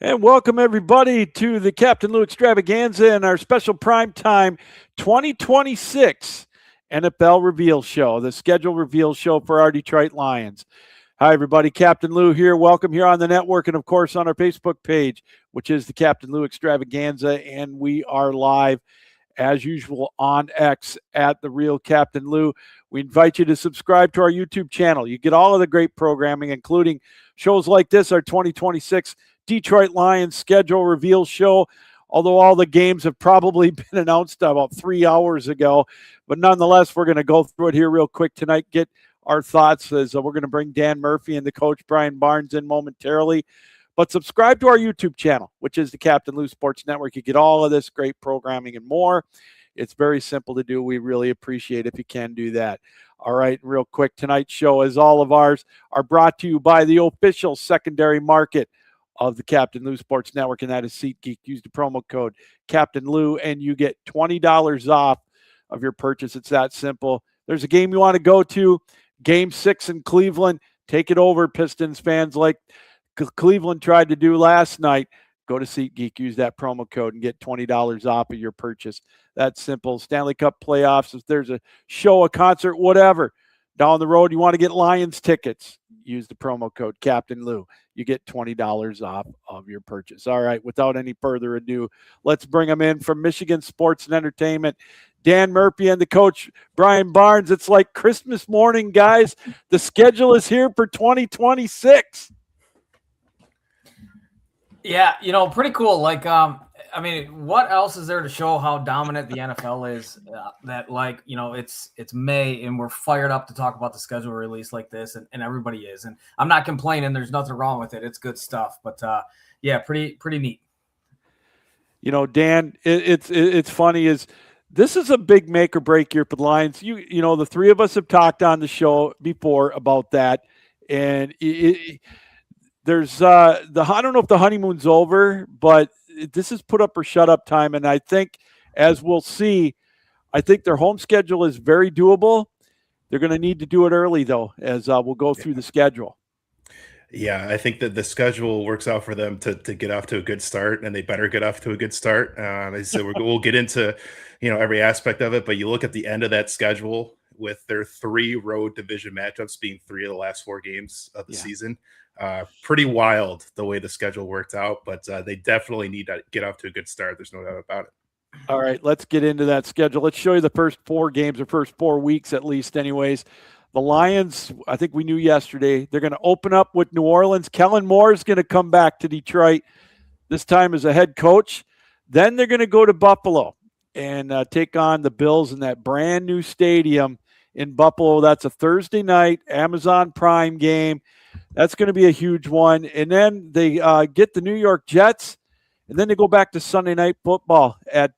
And welcome everybody to the Captain Lou Extravaganza and our special primetime 2026 NFL reveal show, the schedule reveal show for our Detroit Lions. Hi everybody, Captain Lou here. Welcome here on the network and of course on our Facebook page, which is the Captain Lou Extravaganza, and we are live as usual on X at the Real Captain Lou. We invite you to subscribe to our YouTube channel. You get all of the great programming, including shows like this, our 2026 Detroit Lions schedule reveal show, although all the games have probably been announced about 3 hours ago. But nonetheless, we're going to go through it here real quick tonight, get our thoughts as we're going to bring Dan Murphy and the coach Brian Barnes in momentarily. But subscribe to our YouTube channel, which is the Captain Lou Sports Network. You get all of this great programming and more. It's very simple to do. We really appreciate if you can do that. All right, real quick, tonight's show, as all of ours, are brought to you by the official secondary market of the Captain Lou Sports Network, and that is SeatGeek. Use the promo code Captain Lou, and you get $20 off of your purchase. It's that simple. There's a game you want to go to, Game 6 in Cleveland. Take it over, Pistons fans, like Cleveland tried to do last night. Go to SeatGeek, use that promo code, and get $20 off of your purchase. That's simple. Stanley Cup playoffs, if there's a show, a concert, whatever, down the road, you want to get Lions tickets, use the promo code Captain Lou. You get $20 off of your purchase. All right, without any further ado, let's bring them in from Michigan Sports and Entertainment, Dan Murphy and the coach Brian Barnes. It's like Christmas morning, guys. The schedule is here for 2026. Yeah, pretty cool. What else is there to show how dominant the NFL is? It's May and we're fired up to talk about the schedule release like this, and everybody is. And I'm not complaining. There's nothing wrong with it. It's good stuff. But pretty neat. Dan, it's funny is this is a big make or break year for the Lions. The three of us have talked on the show before about that, and there's I don't know if the honeymoon's over, but this is put up or shut up time. And I think, as we'll see, I think their home schedule is very doable. They're going to need to do it early, though, as we'll go through the schedule. Yeah, I think that the schedule works out for them to get off to a good start, and they better get off to a good start. So we'll get into, every aspect of it, but you look at the end of that schedule with their 3 road division matchups being 3 of the last 4 games of the season. Pretty wild the way the schedule worked out, but they definitely need to get off to a good start. There's no doubt about it. All right, let's get into that schedule. Let's show you the first 4 games, or first 4 weeks at least anyways. The Lions, I think we knew yesterday, they're going to open up with New Orleans. Kellen Moore is going to come back to Detroit, this time as a head coach. Then they're going to go to Buffalo and take on the Bills in that brand new stadium in Buffalo. That's a Thursday night Amazon Prime game. That's going to be a huge one. And then they get the New York Jets, and then they go back to Sunday Night Football at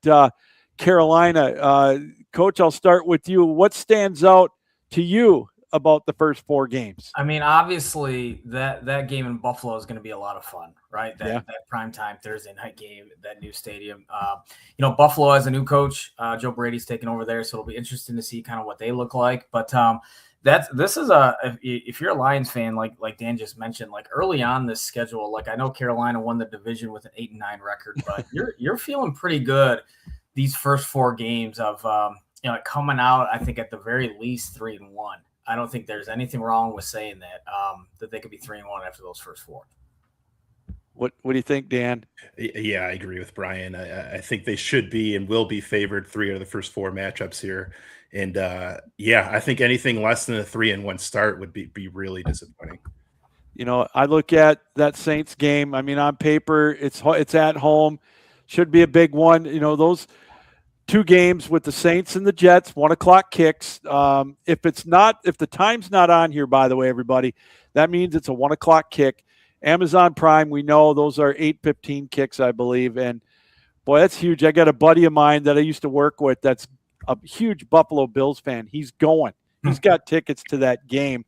Carolina. Coach, I'll start with you. What stands out to you about the first 4 games? I mean, obviously, that game in Buffalo is going to be a lot of fun, right? That primetime Thursday night game, that new stadium. Buffalo has a new coach. Joe Brady's taking over there, so it'll be interesting to see kind of what they look like. But if you're a Lions fan, like Dan just mentioned, like early on this schedule, like I know Carolina won the division with an 8-9 record, but you're feeling pretty good these first 4 games of coming out. I think at the very least 3-1. I don't think there's anything wrong with saying that they could be 3-1 after those first 4. What do you think, Dan? Yeah, I agree with Brian. I think they should be and will be favored 3 out of the first 4 matchups here. And I think anything less than a 3-1 start would be really disappointing. I look at that Saints game. I mean, on paper, it's at home, should be a big one. Those 2 games with the Saints and the Jets, 1:00 kicks. If the time's not on here, by the way, everybody, that means it's a 1:00 kick. Amazon Prime, we know those are 8:15 kicks, I believe. And boy, that's huge. I got a buddy of mine that I used to work with that's a huge Buffalo Bills fan. He's going. He's got tickets to that game.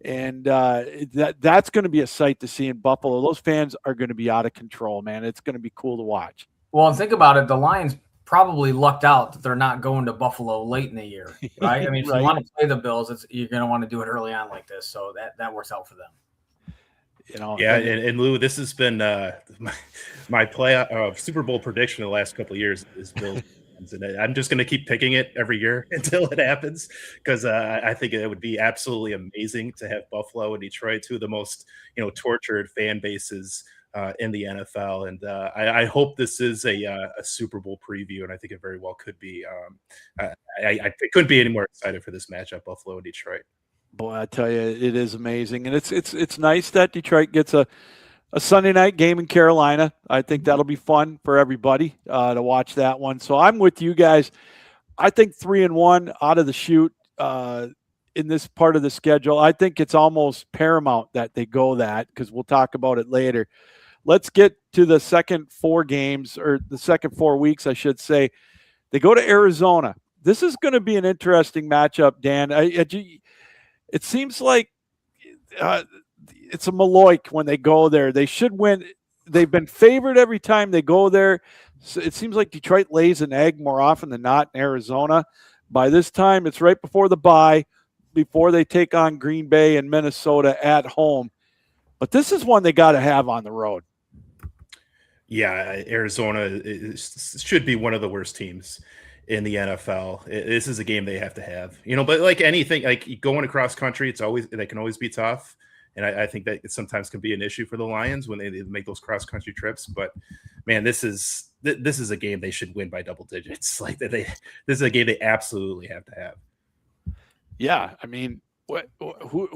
And that's going to be a sight to see in Buffalo. Those fans are going to be out of control, man. It's going to be cool to watch. Well, and think about it. The Lions probably lucked out that they're not going to Buffalo late in the year, right? I mean, if you want to play the Bills, you're going to want to do it early on like this. So that works out for them. And Lou, this has been my play Super Bowl prediction of the last couple of years is Bills. And I'm just going to keep picking it every year until it happens, because I think it would be absolutely amazing to have Buffalo and Detroit, two of the most tortured fan bases in the NFL. And I hope this is a Super Bowl preview, and I think it very well could be. I couldn't be any more excited for this matchup, Buffalo and Detroit. Boy, I tell you, it is amazing, and it's nice that Detroit gets a Sunday night game in Carolina. I think that'll be fun for everybody to watch that one. So I'm with you guys. I think 3-1 out of the chute in this part of the schedule. I think it's almost paramount that they go that, because we'll talk about it later. Let's get to the second 4 games, or the second 4 weeks, I should say. They go to Arizona. This is going to be an interesting matchup, Dan. It seems like it's a Maloik when they go there. They should win. They've been favored every time they go there. So it seems like Detroit lays an egg more often than not in Arizona. By this time, it's right before the bye, before they take on Green Bay and Minnesota at home. But this is one they got to have on the road. Yeah, Arizona should be one of the worst teams in the NFL. This is a game they have to have, but like anything, like going across country, they can always be tough. And I think that it sometimes can be an issue for the Lions when they make those cross country trips. But man, this is a game they should win by double digits. Like this is a game they absolutely have to have. Yeah. I mean,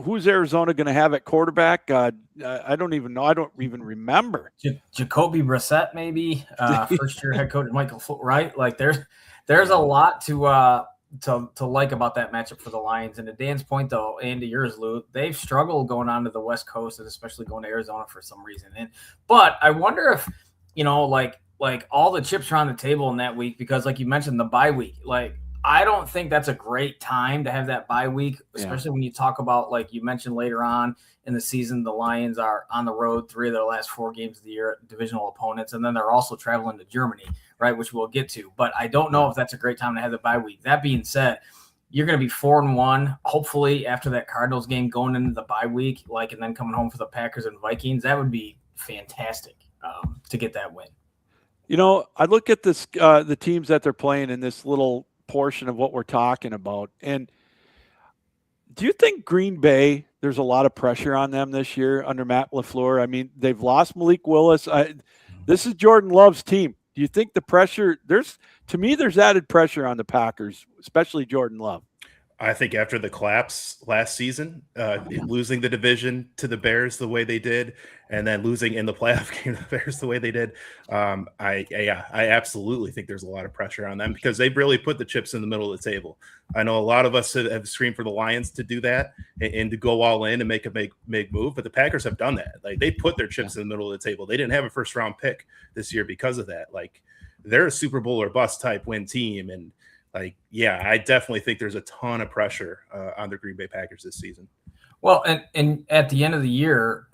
who's Arizona going to have at quarterback? I don't even know. I don't even remember. Jacoby Brissett, maybe first year head coach Michael, right? Like there's a lot to like about that matchup for the Lions. And to Dan's point, though, and to yours, Lou, they've struggled going on to the West Coast, and especially going to Arizona for some reason. But I wonder if, like all the chips are on the table in that week, because like you mentioned, the bye week, like I don't think that's a great time to have that bye week, especially when you talk about, like you mentioned later on in the season, the Lions are on the road 3 of their last 4 games of the year, divisional opponents, and then they're also traveling to Germany, right, which we'll get to. But I don't know if that's a great time to have the bye week. That being said, you're going to be 4-1, hopefully after that Cardinals game, going into the bye week, and then coming home for the Packers and Vikings. That would be fantastic to get that win. I look at this, the teams that they're playing in this little portion of what we're talking about, and do you think Green Bay, there's a lot of pressure on them this year under Matt LaFleur? I mean, they've lost Malik Willis. This is Jordan Love's team. Do you think the pressure, there's added pressure on the Packers, especially Jordan Love? I think after the collapse last season, losing the division to the Bears the way they did, and then losing in the playoff game to the Bears the way they did, I absolutely think there's a lot of pressure on them, because they've really put the chips in the middle of the table. I know a lot of us have screamed for the Lions to do that and to go all in and make a big move, but the Packers have done that. Like, they put their chips in the middle of the table. They didn't have a first round pick this year because of that. Like, they're a Super Bowl or bust type win team, and I definitely think there's a ton of pressure on the Green Bay Packers this season. Well, and at the end of the year,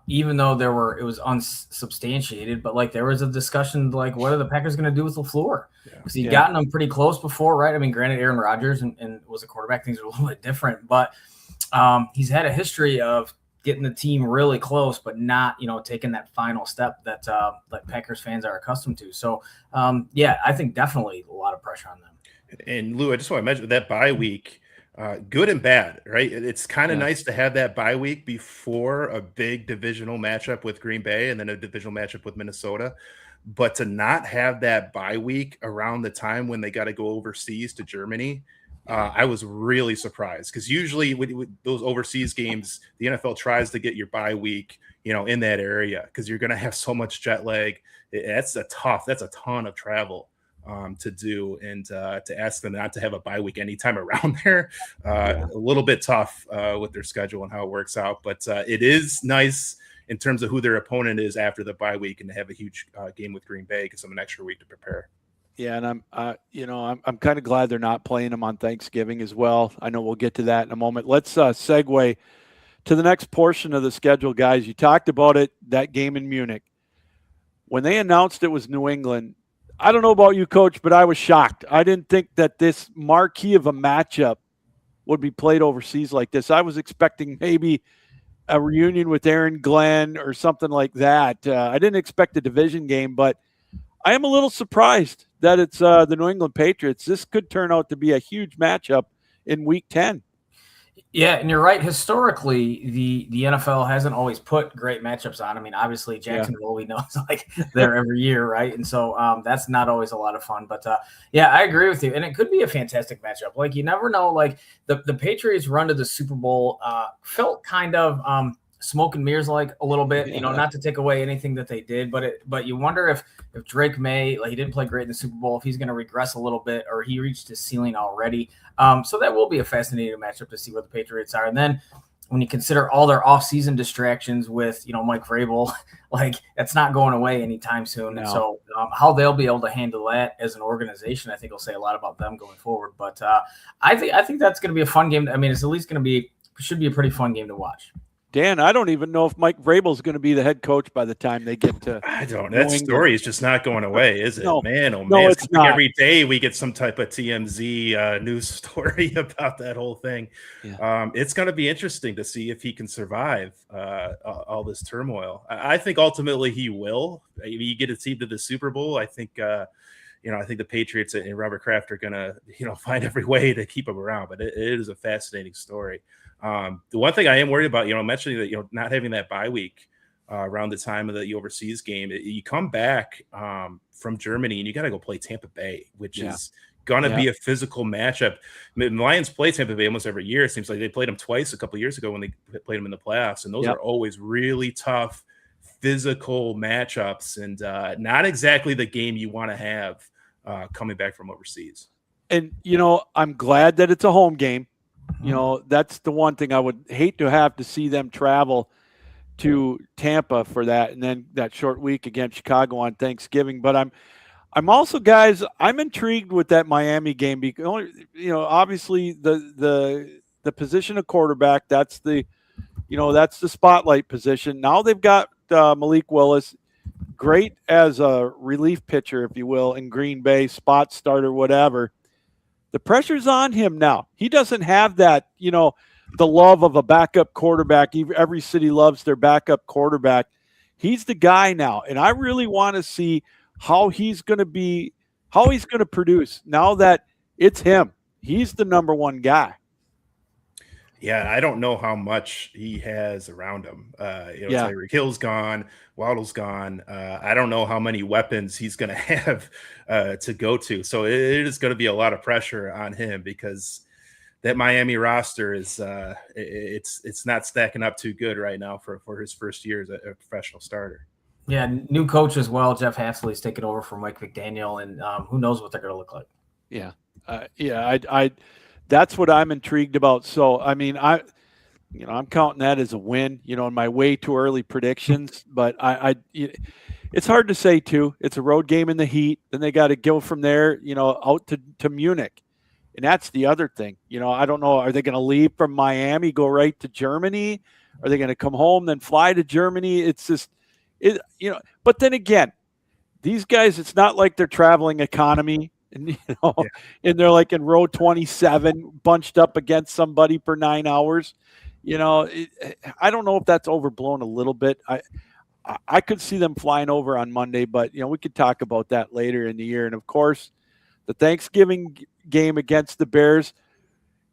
even though it was unsubstantiated, but there was a discussion what are the Packers going to do with LaFleur? Because he'd gotten them pretty close before, right? I mean, granted, Aaron Rodgers and was a quarterback; things are a little bit different, but he's had a history of getting the team really close, but not taking that final step that Packers fans are accustomed to. So, I think definitely a lot of pressure on them. And Lou, I just want to mention that bye week, good and bad, right? It's kind of nice to have that bye week before a big divisional matchup with Green Bay and then a divisional matchup with Minnesota. But to not have that bye week around the time when they got to go overseas to Germany, I was really surprised, because usually with those overseas games, the NFL tries to get your bye week, in that area, because you're going to have so much jet lag. That's a ton of travel to do, and to ask them not to have a bye week anytime around there, a little bit tough with their schedule and how it works out. But it is nice in terms of who their opponent is after the bye week, and to have a huge game with Green Bay, because of an extra week to prepare. Yeah, and I'm kind of glad they're not playing them on Thanksgiving as well. I know we'll get to that in a moment. Let's segue to the next portion of the schedule, guys. You talked about it, that game in Munich. When they announced it was New England, I don't know about you, Coach, but I was shocked. I didn't think that this marquee of a matchup would be played overseas like this. I was expecting maybe a reunion with Aaron Glenn or something like that. I didn't expect a division game, but I am a little surprised that it's the New England Patriots. This could turn out to be a huge matchup in Week 10. Yeah, and you're right. Historically, the NFL hasn't always put great matchups on. I mean, obviously, Jacksonville, we know, is like there every year, right? And so that's not always a lot of fun. But yeah, I agree with you. And it could be a fantastic matchup. Like, you never know. Like, the Patriots' run to the Super Bowl felt kind of smoke and mirrors, like a little bit. You know, not to take away anything that they did, but you wonder if Drake May, like, he didn't play great in the Super Bowl, if he's going to regress a little bit, or he reached his ceiling already. So that will be a fascinating matchup to see what the Patriots are. And then when you consider all their offseason distractions with, Mike Vrabel, like, that's not going away anytime soon. No. And so how they'll be able to handle that as an organization, I think will say a lot about them going forward. But I think that's going to be a fun game. I mean, it's at least should be a pretty fun game to watch. Dan, I don't even know if Mike Vrabel is going to be the head coach by the time they get to. I don't. That story is just not going away, is it? No, man, oh no, man! it's not. Every day we get some type of TMZ news story about that whole thing. Yeah. It's going to be interesting to see if he can survive all this turmoil. I think ultimately he will. You get a team to the Super Bowl. I think. I think the Patriots and Robert Kraft are going to, find every way to keep him around. But it is a fascinating story. The one thing I am worried about, mentioning that, not having that bye week around the time of the overseas game, you come back from Germany and you got to go play Tampa Bay, which is going to be a physical matchup. The Lions play Tampa Bay almost every year. It seems like they played them twice a couple of years ago when they played them in the playoffs. And those are always really tough physical matchups, and not exactly the game you want to have coming back from overseas. And, I'm glad that it's a home game. That's the one thing I would hate to have to see them travel to Tampa for that, and then that short week against Chicago on Thanksgiving. But I'm also, guys, I'm intrigued with that Miami game because, obviously the position of quarterback, that's the spotlight position. Now they've got Malik Willis, great as a relief pitcher, if you will, in Green Bay, spot starter, whatever. The pressure's on him now. He doesn't have that, the love of a backup quarterback. Every city loves their backup quarterback. He's the guy now. And I really want to see how he's going to produce now that it's him. He's the number one guy. Yeah, I don't know how much he has around him. Tyreek Hill's gone, Waddle's gone. I don't know how many weapons he's going to have to go to. So it is going to be a lot of pressure on him because that Miami roster is it's not stacking up too good right now for his first year as a professional starter. Yeah, new coach as well. Jeff Hafsley's taking over from Mike McDaniel, and who knows what they're going to look like. Yeah, I that's what I'm intrigued about. So, I mean, I'm counting that as a win, in my way too early predictions, but it's hard to say too. It's a road game in the heat. Then they got to go from there, out to Munich. And that's the other thing, I don't know. Are they going to leave from Miami, go right to Germany? Are they going to come home, then fly to Germany? It's just, but then again, these guys, it's not like they're traveling economy. And, and they're like in row 27 bunched up against somebody for 9 hours. I don't know if that's overblown a little bit. I could see them flying over on Monday, but, we could talk about that later in the year. And, of course, the Thanksgiving game against the Bears.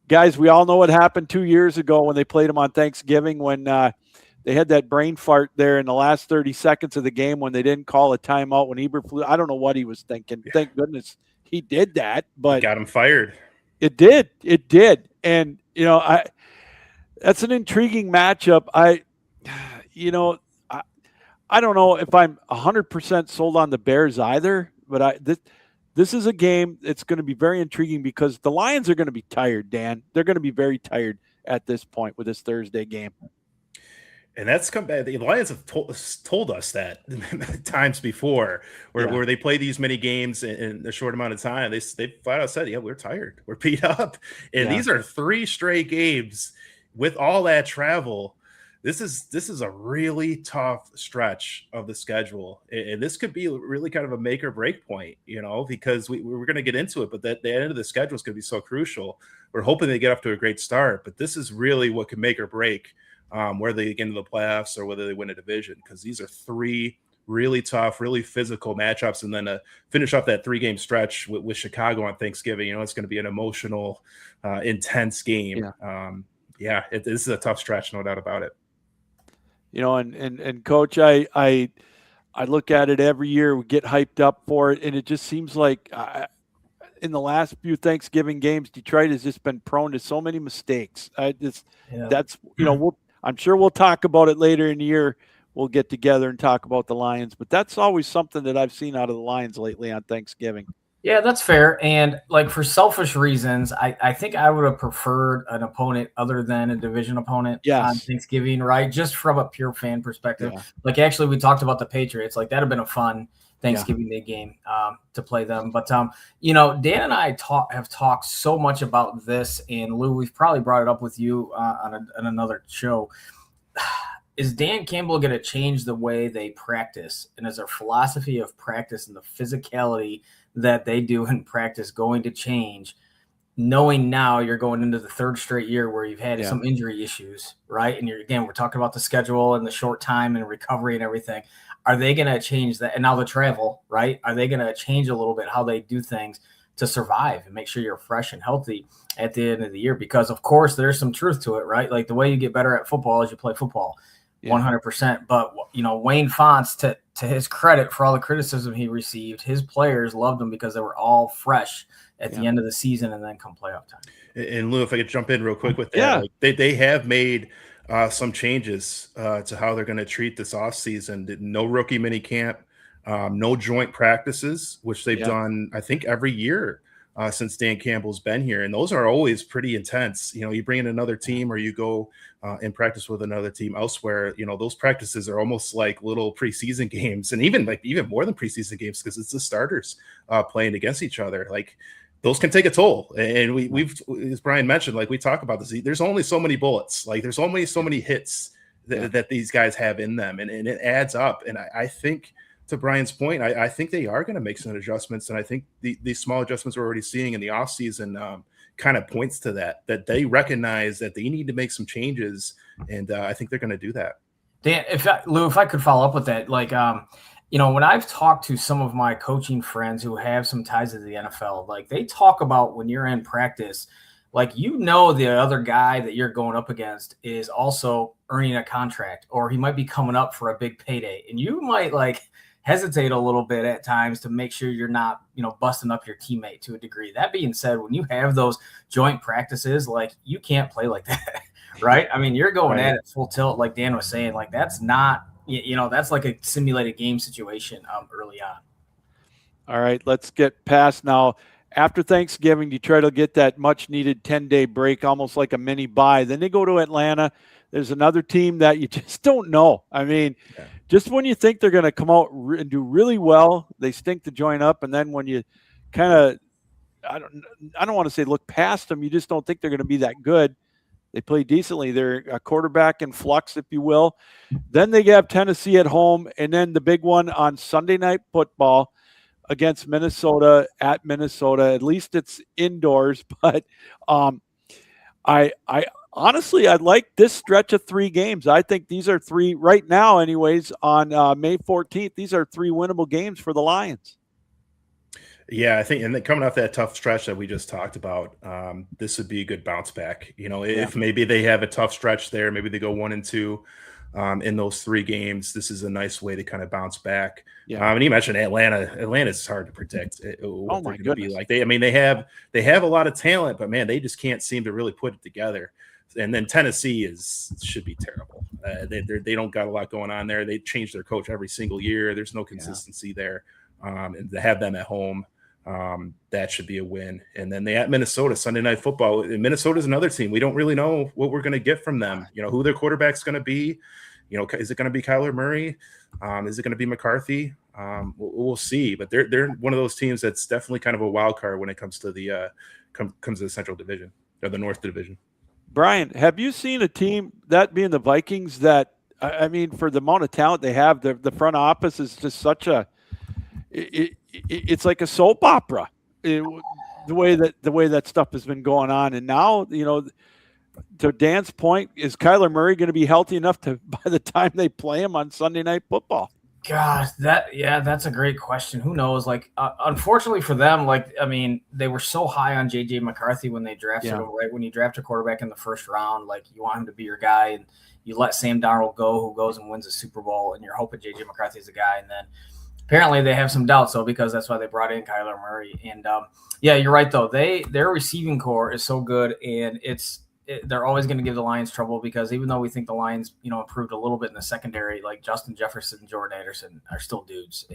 Guys, we all know what happened 2 years ago when they played them on Thanksgiving when they had that brain fart there in the last 30 seconds of the game when they didn't call a timeout when Eberflus. I don't know what he was thinking. Yeah. Thank goodness he did that, but got him fired. It did. And, that's an intriguing matchup. I don't know if I'm 100% sold on the Bears either, but this is a game. It's going to be very intriguing because the Lions are going to be tired, Dan. They're going to be very tired at this point with this Thursday game. And that's come back. The Lions have told us that times before, where they play these many games in a short amount of time. They flat out said, "Yeah, we're tired, we're beat up." And these are 3 straight games with all that travel. This is a really tough stretch of the schedule, and this could be really kind of a make or break point, because we're going to get into it. But the end of the schedule is going to be so crucial. We're hoping they get off to a great start, but this is really what can make or break whether they get into the playoffs or whether they win a division, because these are three really tough, really physical matchups. And then to finish off that 3-game stretch with Chicago on Thanksgiving, it's going to be an emotional, intense game. This is a tough stretch, no doubt about it. And Coach, I look at it every year. We get hyped up for it, and it just seems like in the last few Thanksgiving games, Detroit has just been prone to so many mistakes. That's I'm sure we'll talk about it later in the year. We'll get together and talk about the Lions, but that's always something that I've seen out of the Lions lately on Thanksgiving. Yeah, that's fair. And like for selfish reasons, I think I would have preferred an opponent other than a division opponent on Thanksgiving, right? Just from a pure fan perspective. Yeah. Like actually we talked about the Patriots. Like that'd have been a fun Thanksgiving Day game to play them. But, Dan and I have talked so much about this, and Lou, we've probably brought it up with you on another show. Is Dan Campbell going to change the way they practice? And is their philosophy of practice and the physicality that they do in practice going to change, knowing now you're going into the third straight year where you've had some injury issues, right? And we're talking about the schedule and the short time and recovery and everything. Are they going to change that? And now the travel, right? Are they going to change a little bit how they do things to survive and make sure you're fresh and healthy at the end of the year? Because, of course, there's some truth to it, right? Like the way you get better at football is you play football. 100%. But, Wayne Fonts, to his credit for all the criticism he received, his players loved him because they were all fresh at the end of the season and then come playoff time. And Lou, if I could jump in real quick with that, they have made some changes to how they're going to treat this offseason. No rookie mini camp, no joint practices, which they've done, I think, every year since Dan Campbell's been here. And those are always pretty intense. You bring in another team or you go and practice with another team elsewhere. Those practices are almost like little preseason games, and even more than preseason games, because it's the starters playing against each other. Like those can take a toll. And we've, as Brian mentioned, like we talk about this, there's only so many bullets, like there's only so many hits that these guys have in them. And it adds up. And I think, to Brian's point, I think they are going to make some adjustments. And I think these small adjustments we're already seeing in the offseason kind of points to that they recognize that they need to make some changes. And I think they're going to do that. Dan, if I could follow up with that, like, when I've talked to some of my coaching friends who have some ties to the NFL, like they talk about when you're in practice, like, the other guy that you're going up against is also earning a contract, or he might be coming up for a big payday. And you might hesitate a little bit at times to make sure you're not, busting up your teammate to a degree. That being said, when you have those joint practices, like you can't play like that, right? I mean, you're going at it full tilt, like Dan was saying, like that's not, that's like a simulated game situation early on. All right, let's get past now. After Thanksgiving, Detroit will get that much-needed 10-day break, almost like a mini bye. Then they go to Atlanta. There's another team that you just don't know. I mean, just when you think they're going to come out and do really well, they stink the joint up. And then when you kind of, I don't want to say look past them, you just don't think they're going to be that good. They play decently. They're a quarterback in flux, if you will. Then they have Tennessee at home, and then the big one on Sunday Night Football against Minnesota at Minnesota. At least it's indoors, but I honestly, I like this stretch of 3 games. I think these are 3 right now, anyways, on May 14th. These are 3 winnable games for the Lions. Yeah, I think, and then coming off that tough stretch that we just talked about, this would be a good bounce back. If maybe they have a tough stretch there, maybe they go 1-2 in those 3 games. This is a nice way to kind of bounce back. And you mentioned Atlanta. Atlanta's hard to predict. Oh my goodness! Like they have a lot of talent, but man, they just can't seem to really put it together. And then Tennessee should be terrible. They don't got a lot going on there. They change their coach every single year. There's no consistency there. And to have them at home, that should be a win. And then they at Minnesota, Sunday Night Football. And Minnesota's another team. We don't really know what we're going to get from them. Who their quarterback's going to be. Is it going to be Kyler Murray? Is it going to be McCarthy? We'll see. But they're one of those teams that's definitely kind of a wild card when it comes to the comes to the Central Division or the North Division. Brian, have you seen a team, that being the Vikings, that, I mean, for the amount of talent they have, the front office is just such a it's like a soap opera, the way that stuff has been going on. And now, to Dan's point, is Kyler Murray going to be healthy enough to by the time they play him on Sunday Night Football? Gosh, that's a great question. Who knows? Like, unfortunately for them, they were so high on JJ McCarthy when they drafted him. Right when you draft a quarterback in the first round, like you want him to be your guy, and you let Sam Darnold go, who goes and wins a Super Bowl, and you're hoping JJ McCarthy is the guy. And then apparently they have some doubts, though, because that's why they brought in Kyler Murray. And you're right though. Their receiving core is so good, and they're always going to give the Lions trouble because even though we think the Lions, improved a little bit in the secondary, like Justin Jefferson and Jordan Anderson are still dudes.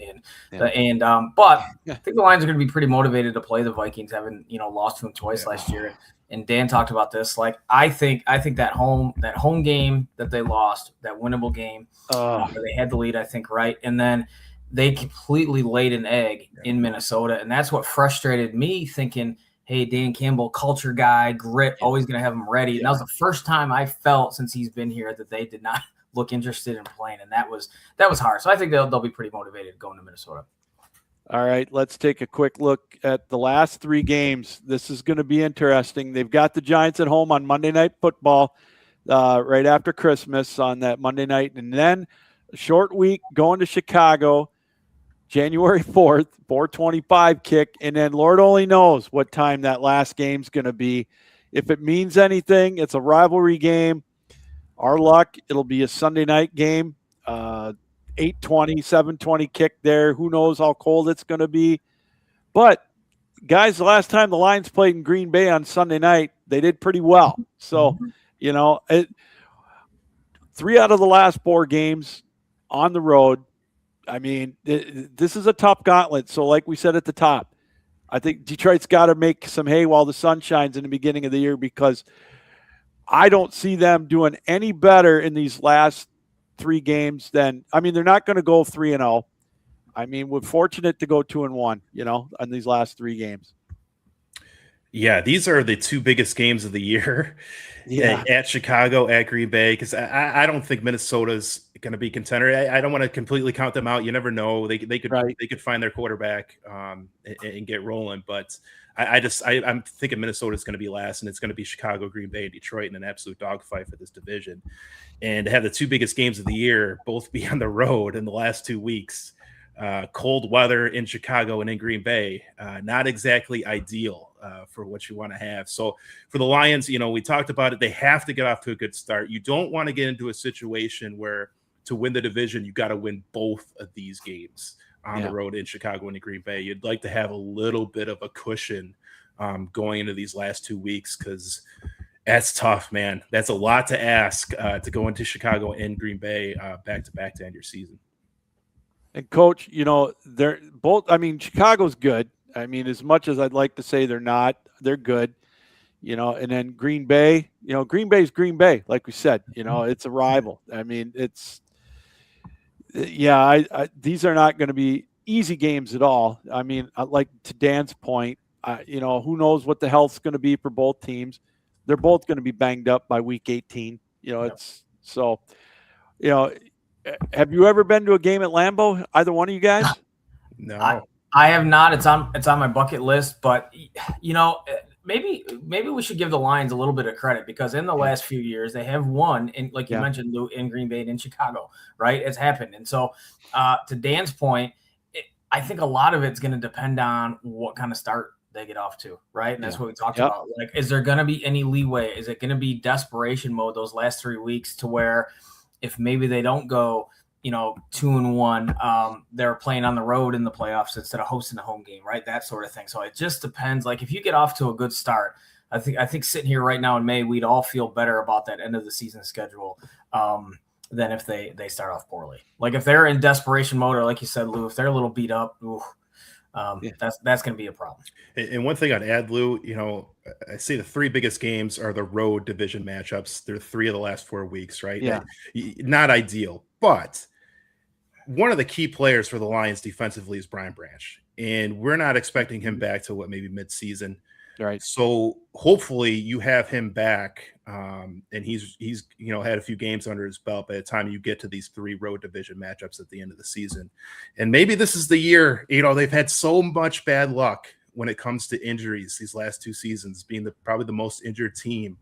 But I think the Lions are going to be pretty motivated to play the Vikings, having, lost to them twice last year. And Dan talked about this. Like, I think that home game that they lost, that winnable game, where they had the lead, I think, right. And then they completely laid an egg in Minnesota. And that's what frustrated me, thinking, hey, Dan Campbell, culture guy, grit, always going to have him ready. And that was the first time I felt since he's been here that they did not look interested in playing. And that was hard. So I think they'll be pretty motivated going to Minnesota. All right, let's take a quick look at the last 3 games. This is going to be interesting. They've got the Giants at home on Monday Night Football right after Christmas on that Monday night. And then a short week going to Chicago, January 4th, 4:25 kick, and then Lord only knows what time that last game's going to be. If it means anything, it's a rivalry game. Our luck, it'll be a Sunday night game, 8:20, 7:20 kick there. Who knows how cold it's going to be. But, guys, the last time the Lions played in Green Bay on Sunday night, they did pretty well. So, 3 out of the last 4 games on the road. I mean, this is a tough gauntlet. So like we said at the top, I think Detroit's got to make some hay while the sun shines in the beginning of the year, because I don't see them doing any better in these last 3 games than – I mean, they're not going to go 3-0. I mean, we're fortunate to go 2-1, on these last 3 games. Yeah, these are the 2 biggest games of the year. At Chicago, at Green Bay, because I don't think Minnesota's going to be contender. I don't want to completely count them out. You never know. They could find their quarterback and get rolling. But I'm thinking Minnesota's going to be last, and it's going to be Chicago, Green Bay, and Detroit in an absolute dogfight for this division. And to have the 2 biggest games of the year both be on the road in the last 2 weeks, cold weather in Chicago and in Green Bay, not exactly ideal for what you want to have. So for the Lions, we talked about it. They have to get off to a good start. You don't want to get into a situation where to win the division, you got to win both of these games on the road in Chicago and in Green Bay. You'd like to have a little bit of a cushion going into these last 2 weeks, because that's tough, man. That's a lot to ask to go into Chicago and Green Bay back-to-back to end your season. And Coach, they're both. I mean, Chicago's good. I mean, as much as I'd like to say they're not, they're good. And then Green Bay. Green Bay's Green Bay, like we said. It's a rival. I mean, it's. Yeah, these are not going to be easy games at all. I mean, like to Dan's point, who knows what the health's going to be for both teams. They're both going to be banged up by week 18. It's so. Have you ever been to a game at Lambeau? Either one of you guys? No, I have not. It's on my bucket list, but maybe we should give the Lions a little bit of credit, because in the last few years they have won, in, like you mentioned, Lou, in Green Bay and in Chicago, right? It's happened. And so to Dan's point, I think a lot of it's going to depend on what kind of start they get off to, right? And that's what we talked about. Like, is there going to be any leeway? Is it going to be desperation mode those last 3 weeks, to where if maybe they don't go, 2-1, they're playing on the road in the playoffs instead of hosting a home game, right? That sort of thing. So it just depends. Like, if you get off to a good start, I think sitting here right now in May, we'd all feel better about that end of the season schedule than if they start off poorly. Like, if they're in desperation mode, or like you said, Lou, if they're a little beat up, that's going to be a problem. And one thing I'd add, Lou, I say the 3 biggest games are the road division matchups. They're 3 of the last 4 weeks, right? Yeah. Not ideal, but one of the key players for the Lions defensively is Brian Branch, and we're not expecting him back to maybe mid-season. Right. So hopefully you have him back, and he's had a few games under his belt by the time you get to these 3 road division matchups at the end of the season. And maybe this is the year. They've had so much bad luck when it comes to injuries these last 2 seasons, being probably the most injured team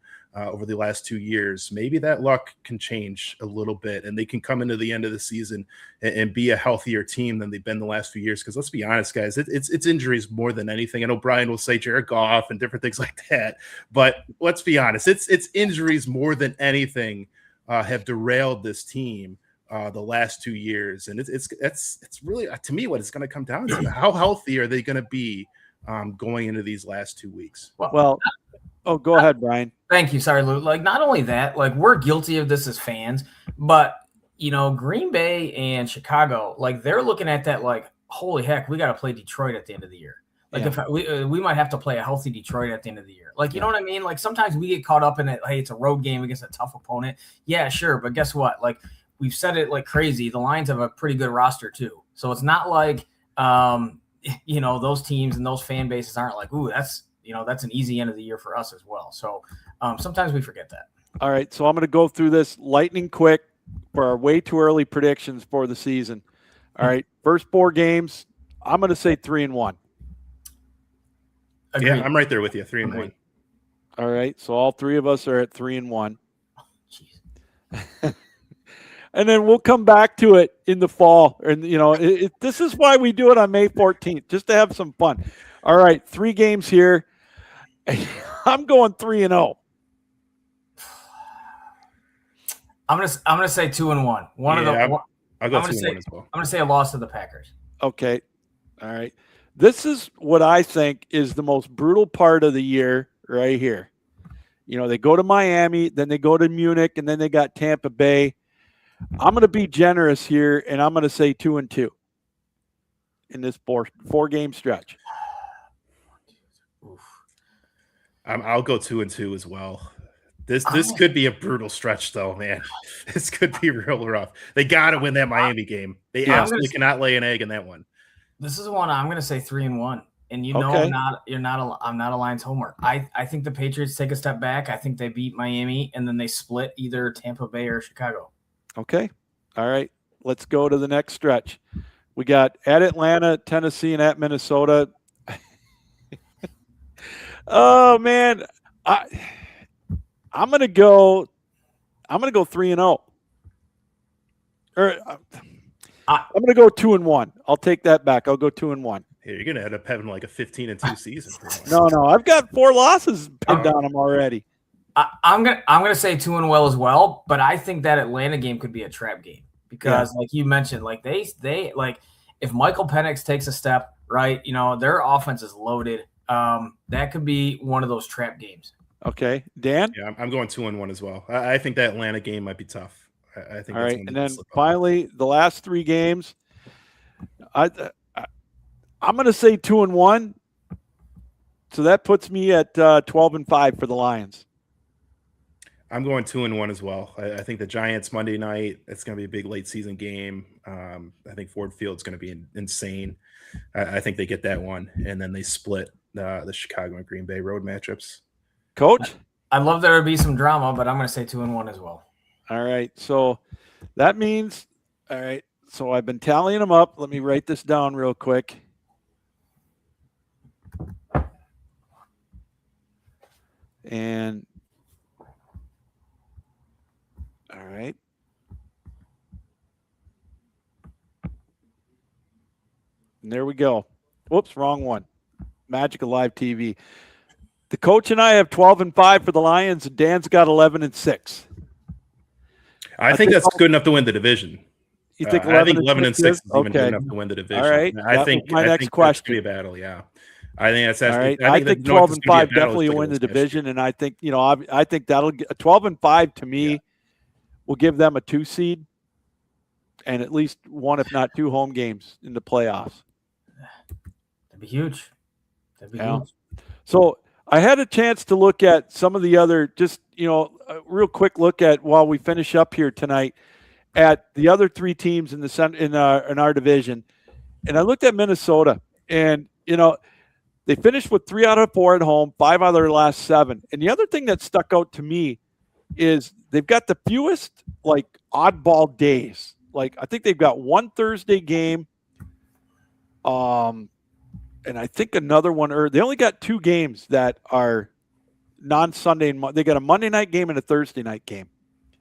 over the last 2 years, maybe that luck can change a little bit and they can come into the end of the season and be a healthier team than they've been the last few years. Because let's be honest, guys, it's injuries more than anything. I know Brian will say Jared Goff and different things like that, but let's be honest, it's injuries more than anything have derailed this team the last 2 years. And it's really, to me, what it's going to come down to. How healthy are they going to be going into these last 2 weeks? Well, go ahead, Brian. Thank you. Sorry, Lou. Like, not only that, like, we're guilty of this as fans, but, Green Bay and Chicago, like, they're looking at that like, holy heck, we got to play Detroit at the end of the year. Like, if we might have to play a healthy Detroit at the end of the year. Like, you know what I mean? Like, sometimes we get caught up in it. Hey, it's a road game against a tough opponent. Yeah, sure. But guess what? Like, we've said it like crazy. The Lions have a pretty good roster too. So it's not like, those teams and those fan bases aren't like, ooh, that's an easy end of the year for us as well. So sometimes we forget that. All right. So I'm going to go through this lightning quick for our way too early predictions for the season. All right. First 4 games, I'm going to say 3-1. Agreed. Yeah, I'm right there with you. 3-1. All right. So all 3 of us are at 3-1. And then we'll come back to it in the fall. And, this is why we do it on May 14th, just to have some fun. All right. 3 games here. I'm going 3-0. I'm gonna say 2-1. I'll go 2-1 as well. I'm gonna say a loss to the Packers. Okay. All right. This is what I think is the most brutal part of the year right here. They go to Miami, then they go to Munich, and then they got Tampa Bay. I'm going to be generous here, and I'm going to say 2-2 in this 4-game stretch. I'll go 2-2 as well. This could be a brutal stretch, though, man. This could be real rough. They got to win that Miami game. They absolutely cannot lay an egg in that one. This is one I'm going to say 3-1, and Okay. I'm not a Lions homer. I think the Patriots take a step back. I think they beat Miami, and then they split either Tampa Bay or Chicago. Okay. All right. Let's go to the next stretch. We got at Atlanta, Tennessee, and at Minnesota. Oh man, I'm gonna go 3-0. Or I'm gonna go 2-1. I'll take that back. I'll go 2-1. Hey, you're gonna end up having like a 15-2 season. No, I've got 4 losses pinned on them already. I'm gonna say 2-1 as well, but I think that Atlanta game could be a trap game because, like you mentioned, like they like if Michael Penix takes a step right, their offense is loaded. That could be one of those trap games. Okay, Dan. Yeah, I'm going 2-1 as well. I think that Atlanta game might be tough. I think. All right, and then finally the last 3 games. I'm going to say 2-1. So that puts me at 12-5 for the Lions. I'm going 2-1 as well. I think the Giants Monday night, it's going to be a big late season game. I think Ford Field's going to be insane. I think they get that one, and then they split the Chicago and Green Bay road matchups. Coach? I'd love there to be some drama, but I'm going to say 2-1 as well. All right. So that means, all right. So I've been tallying them up. Let me write this down real quick. And all right. And there we go. Whoops, wrong one. Magic of Live TV. The coach and I have 12-5 for the Lions, and Dan's got 11-6. I think that's good enough to win the division. You think 11-6 is even good enough to win the division. All right. I think my next question. That's be a battle. Yeah. I think that's all right. I think 12-5 definitely win the division, and I think I think that'll get 12-5 to me will give them a 2 seed and at least 1, if not 2, home games in the playoffs. That'd be huge. Huge. So I had a chance to look at some of the other, just a real quick look at while we finish up here tonight at the other 3 teams in the in our division, and I looked at Minnesota, and they finished with 3 out of 4 at home, 5 out of their last 7. And the other thing that stuck out to me is they've got the fewest oddball days. I think they've got 1 Thursday game, and I think another one. Or they only got 2 games that are non-Sunday. They got a Monday night game and a Thursday night game.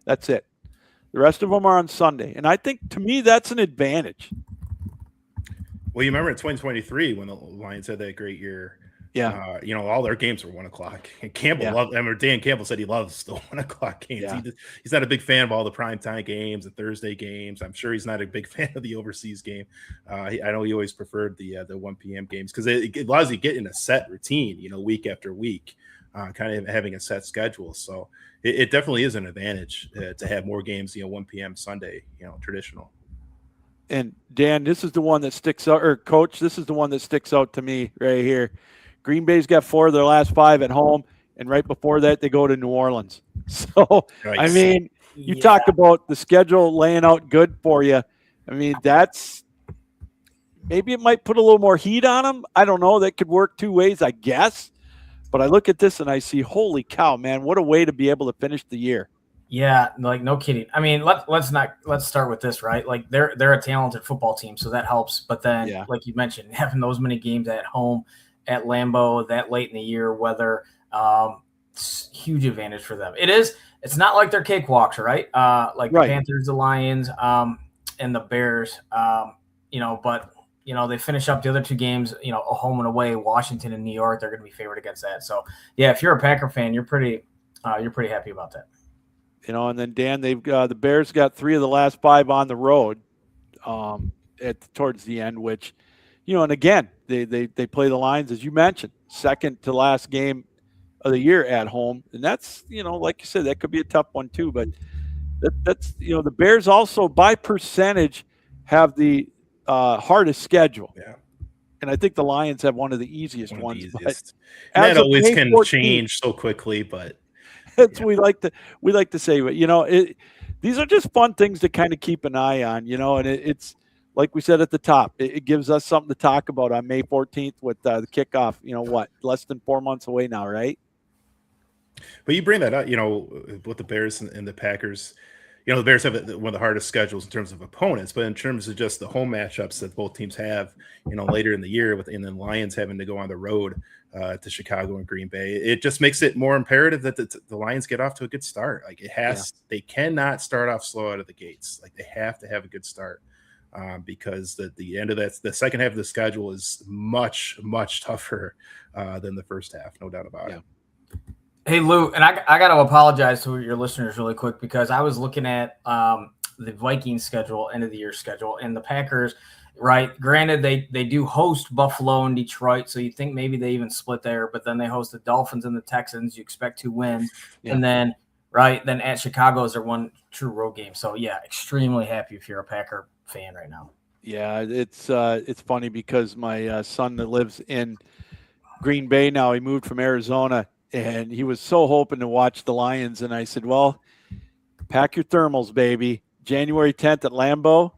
That's it. The rest of them are on Sunday. And I think, to me, that's an advantage. Well, you remember in 2023 when the Lions had that great year. Yeah. All their games were 1 o'clock. And Campbell loved. I remember Dan Campbell said he loves the 1 o'clock games. Yeah. He's not a big fan of all the primetime games, the Thursday games. I'm sure he's not a big fan of the overseas game. I know he always preferred the 1 p.m. games because it allows you to get in a set routine, week after week, kind of having a set schedule. So it definitely is an advantage to have more games, 1 p.m. Sunday, traditional. And Dan, this is the one that sticks out, or Coach, this is the one that sticks out to me right here. Green Bay's got 4 of their last 5 at home, and right before that, they go to New Orleans. So, nice. I mean, you talk about the schedule laying out good for you. I mean, maybe it might put a little more heat on them. I don't know. That could work 2 ways, I guess. But I look at this and I see, holy cow, man, what a way to be able to finish the year. Yeah, like no kidding. I mean, let's start with this, right? Like they're a talented football team, so that helps. But then, like you mentioned, having those many games at home at Lambeau that late in the year, weather, huge advantage for them. It's not like they're cakewalks, right? The Panthers, the Lions, and the Bears, but they finish up the other 2 games, a home and away, Washington and New York, they're going to be favored against that. So yeah, if you're a Packer fan, you're pretty happy about that. And then Dan, they've the Bears got 3 of the last 5 on the road towards the end, which, and again, they play the Lions, as you mentioned, second to last game of the year at home. And that's, like you said, that could be a tough one too. But that's, the Bears also by percentage have the hardest schedule. Yeah. And I think the Lions have one of the easiest ones. And that always can change so quickly, but that's we like to say, but these are just fun things to kind of keep an eye on, and it's like we said at the top, it gives us something to talk about on May 14th with the kickoff. Less than 4 months away now, right? But you bring that up, with the Bears and the Packers. The Bears have one of the hardest schedules in terms of opponents, but in terms of just the home matchups that both teams have, later in the year, and then Lions having to go on the road to Chicago and Green Bay, it just makes it more imperative that the Lions get off to a good start. Like they cannot start off slow out of the gates. Like they have to have a good start because the end of the second half of the schedule is much, much tougher than the first half, no doubt about it. Hey, Lou, and I got to apologize to your listeners really quick because I was looking at the Vikings schedule, end of the year schedule, and the Packers, right? Granted, they do host Buffalo and Detroit, so you think maybe they even split there, but then they host the Dolphins and the Texans. You expect 2 wins. Yeah. And then, then at Chicago is their one true road game. So, yeah, extremely happy if you're a Packer fan right now. Yeah, it's funny because my son that lives in Green Bay now, he moved from Arizona, and he was so hoping to watch the Lions. And I said, well, pack your thermals, baby. January 10th at Lambeau.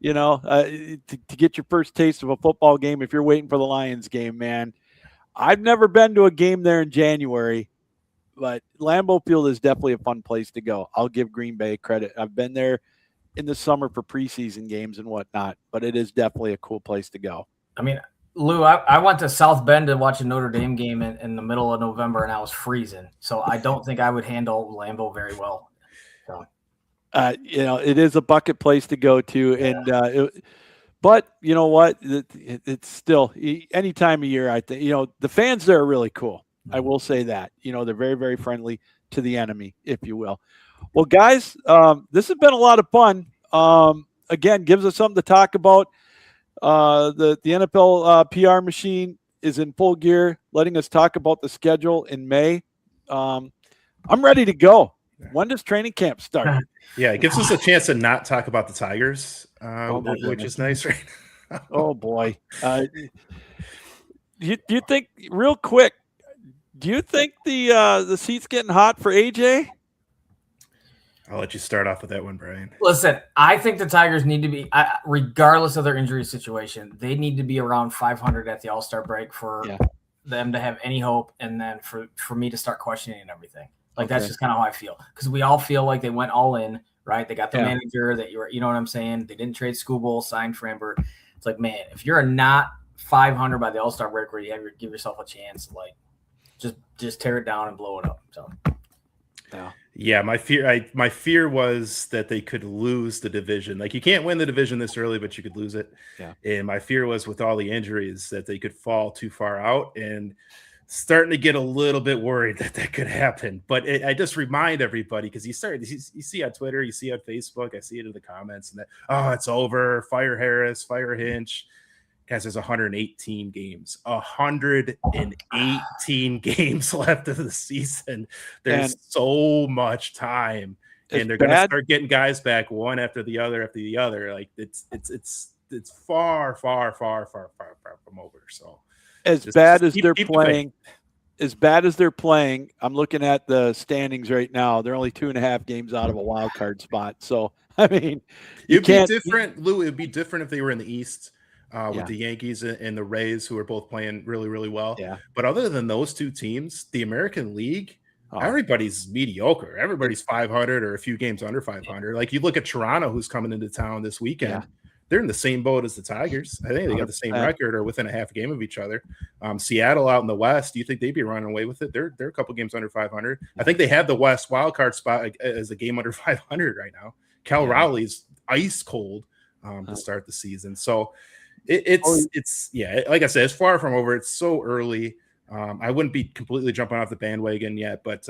To get your first taste of a football game if you're waiting for the Lions game, man. I've never been to a game there in January, but Lambeau Field is definitely a fun place to go. I'll give Green Bay credit. I've been there in the summer for preseason games and whatnot, but it is definitely a cool place to go. I mean, Lou, I went to South Bend to watch a Notre Dame game in the middle of November, and I was freezing. So I don't think I would handle Lambeau very well. So. It is a bucket place to go to. And but you know what? It's still any time of year, I think, the fans there are really cool. I will say that. They're very, very friendly to the enemy, if you will. Well, guys, this has been a lot of fun. Again, gives us something to talk about. The NFL PR machine is in full gear, letting us talk about the schedule in May. I'm ready to go. When does training camp start? Yeah, it gives us a chance to not talk about the Tigers, which is nice, right? Oh boy. Do you think, real quick, do you think the seat's getting hot for AJ? I'll let you start off with that one, Brian. Listen, I think the Tigers need to be, regardless of their injury situation, they need to be around 500 at the All-Star break for them to have any hope, and then for me to start questioning everything. That's just kind of how I feel, because we all feel like they went all in, right? They got the manager that you know what I'm saying? They didn't trade Skubal, signed Framber. It's like, man, if you're not 500 by the All-Star break where you give yourself a chance, just tear it down and blow it up. So. Yeah, my fear was that they could lose the division. Like, you can't win the division this early, but you could lose it. Yeah. And my fear was, with all the injuries, that they could fall too far out, and starting to get a little bit worried that could happen. But I just remind everybody, because you see on Twitter, you see on Facebook, I see it in the comments, and that, oh, it's over, fire Harris, fire Hinch. Guys, there's 118 games. 118 games left of the season. There's so much time, and they're going to start getting guys back one after the other after the other. Like, it's far from over. So as bad as they're playing, I'm looking at the standings right now. They're only 2.5 games out of a wild card spot. So I mean, it'd be different, Lou. It'd be different if they were in the East. With the Yankees and the Rays, who are both playing really, really well. Yeah. But other than those two teams, the American League, everybody's mediocre. Everybody's 500 or a few games under 500. Like, you look at Toronto, who's coming into town this weekend. Yeah. They're in the same boat as the Tigers. I think they got the same record, or within a half game of each other. Seattle out in the West, do you think they'd be running away with it? They're a couple games under 500. I think they have the West wild card spot as a game under 500 right now. Cal Raleigh's ice cold to start the season. So it's like I said, it's far from over. It's so early. I wouldn't be completely jumping off the bandwagon yet, but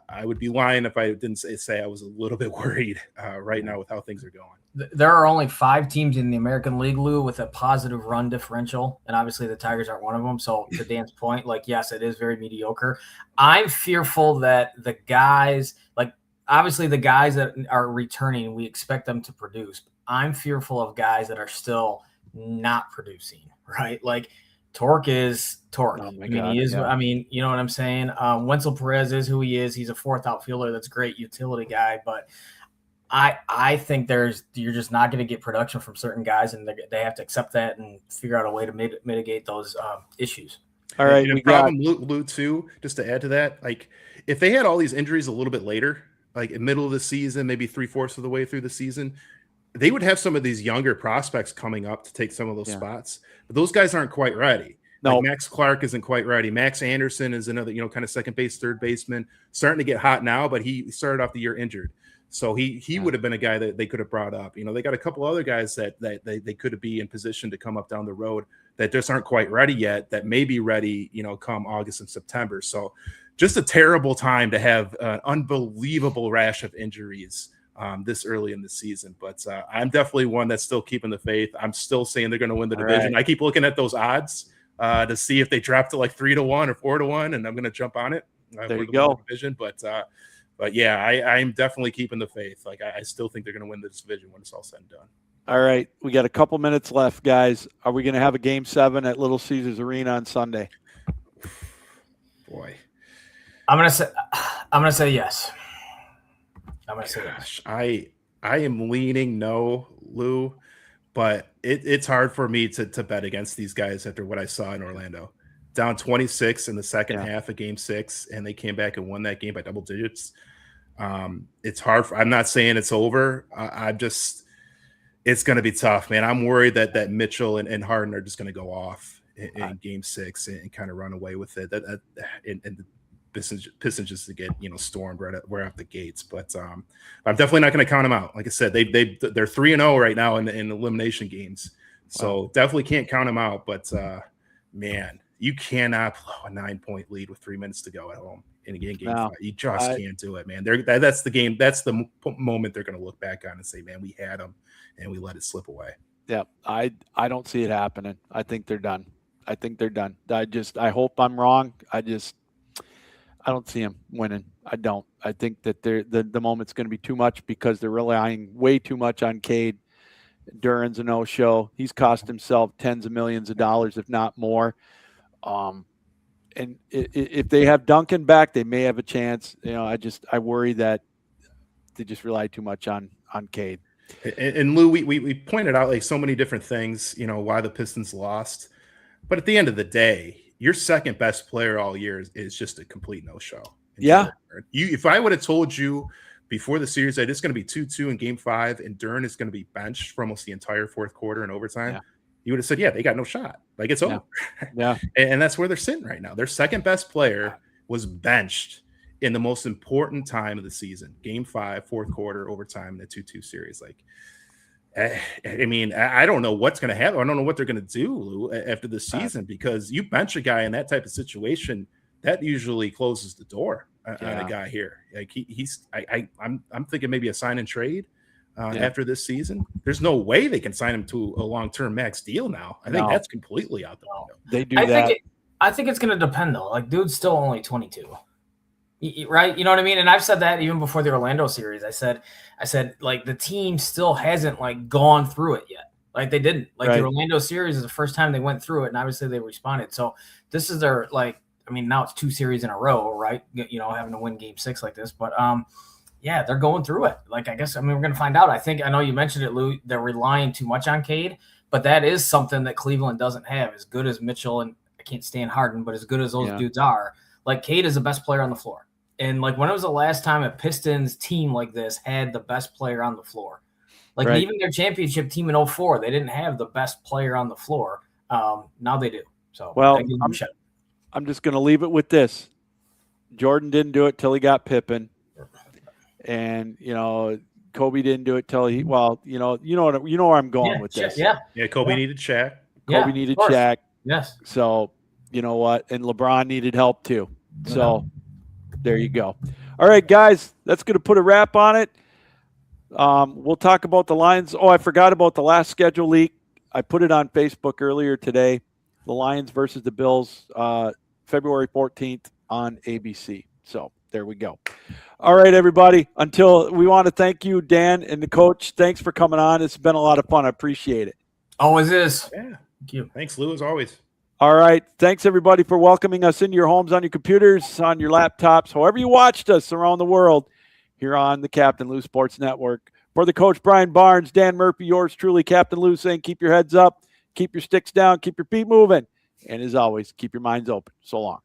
I would be lying if I didn't say I was a little bit worried right now with how things are going. There are only 5 teams in the American League, Lou, with a positive run differential, and obviously the Tigers aren't one of them. So to Dan's point, like, yes, it is very mediocre. I'm fearful that the guys, like, obviously the guys that are returning, we expect them to produce. I'm fearful of guys that are still not producing, right? Like, Torque is Torque. Oh my I mean, God, he is. yeah. I mean, you know what I'm saying? Wenzel Perez is who he is. He's a 4th outfielder. That's a great utility guy. But I think you're just not going to get production from certain guys, and they have to accept that and figure out a way to mitigate those issues. All right. And the problem, Lou, too, just to add to that, like, if they had all these injuries a little bit later, like in middle of the season, maybe 3/4 of the way through the season, they would have some of these younger prospects coming up to take some of those spots, but those guys aren't quite ready. No, like, Max Clark isn't quite ready. Max Anderson is another, kind of second base, third baseman, starting to get hot now, but he started off the year injured. So he would have been a guy that they could have brought up. They got a couple other guys that they could be in position to come up down the road that just aren't quite ready yet, that may be ready, come August and September. So just a terrible time to have an unbelievable rash of injuries this early in the season. But I'm definitely one that's still keeping the faith. I'm still saying they're going to win the division. Right. I keep looking at those odds to see if they drop to like 3-1 or 4-1, and I'm going to jump on it. There you go. Division. But yeah, I'm definitely keeping the faith. Like, I still think they're going to win this division when it's all said and done. All right. We got a couple minutes left, guys. Are we going to have a Game 7 at Little Caesars Arena on Sunday? Boy. I'm gonna say yes. I'm gonna say yes. I am leaning no, Lou, but it's hard for me to bet against these guys after what I saw in Orlando. Down 26 in the second half of Game 6, and they came back and won that game by double digits. It's hard. I'm not saying it's over. It's going to be tough, man. I'm worried that Mitchell and Harden are just going to go off in Game 6 and kind of run away with it. And the Pistons just to get stormed right off the gates. But I'm definitely not going to count them out. Like I said, they're 3-0 right now in elimination games, so definitely can't count them out. But man, you cannot blow a 9-point lead with 3 minutes to go at home in a game. No, 5. You just can't do it, man. That's the game. That's the moment they're going to look back on and say, man, we had them and we let it slip away. Yeah, I don't see it happening. I think they're done. I I hope I'm wrong. I don't see them winning. I don't. I think that the moment's going to be too much because they're relying way too much on Cade. Duran's a no-show. He's cost himself tens of millions of dollars, if not more. And if they have Duncan back, they may have a chance. I worry that they just rely too much on Cade. And Lou, we pointed out like so many different things, why the Pistons lost. But at the end of the day, your second best player all year is just a complete no-show. Yeah. If I would have told you before the series that it's going to be 2-2 in Game 5 and Duran is going to be benched for almost the entire fourth quarter and overtime, you would have said, yeah, they got no shot. Like, it's over. Yeah. And that's where they're sitting right now. Their second best player was benched in the most important time of the season, Game 5, fourth quarter, overtime in the 2-2 series. Like, I mean, I don't know what's going to happen. I don't know what they're going to do, Lou, after this season, because you bench a guy in that type of situation, that usually closes the door on a guy here. Like I'm thinking maybe a sign and trade after this season. There's no way they can sign him to a long-term max deal now. I think that's completely out the window. They do that. I think it's going to depend, though. Like, dude's still only 22. Right? You know what I mean? And I've said that even before the Orlando series. I said, like, the team still hasn't, like, gone through it yet. Like, they didn't. Like, the Orlando series is the first time they went through it, and obviously they responded. So this is their, like, I mean, now it's 2 series in a row, right? You know, having to win Game 6 like this. But, yeah, they're going through it. Like, I guess, I mean, we're going to find out. I know you mentioned it, Lou. They're relying too much on Cade, but that is something that Cleveland doesn't have. As good as Mitchell, and I can't stand Harden, but as good as those dudes are, like, Cade is the best player on the floor. And, like, when was the last time a Pistons team like this had the best player on the floor? Like, even their championship team in 2004, they didn't have the best player on the floor. Now they do. So, well, I'm just going to leave it with this. Jordan didn't do it till he got Pippen. And, you know, Kobe didn't do it till he, well, you know where I'm going with this. Yeah, Kobe needed Shaq. Kobe needed Shaq. Yes. So, you know what? And LeBron needed help too. So, there you go. All right, guys, that's going to put a wrap on it. We'll talk about the Lions. Oh, I forgot about the last schedule leak. I put it on Facebook earlier today. The Lions versus the Bills, February 14th on ABC. So there we go. All right, everybody. We want to thank you, Dan, and the coach. Thanks for coming on. It's been a lot of fun. I appreciate it. Always is. Yeah. Thank you. Thanks, Lou, as always. All right. Thanks, everybody, for welcoming us into your homes, on your computers, on your laptops, however you watched us around the world here on the Captain Lou Sports Network. For the coach, Brian Barnes, Dan Murphy, yours truly, Captain Lou, saying keep your heads up, keep your sticks down, keep your feet moving, and as always, keep your minds open. So long.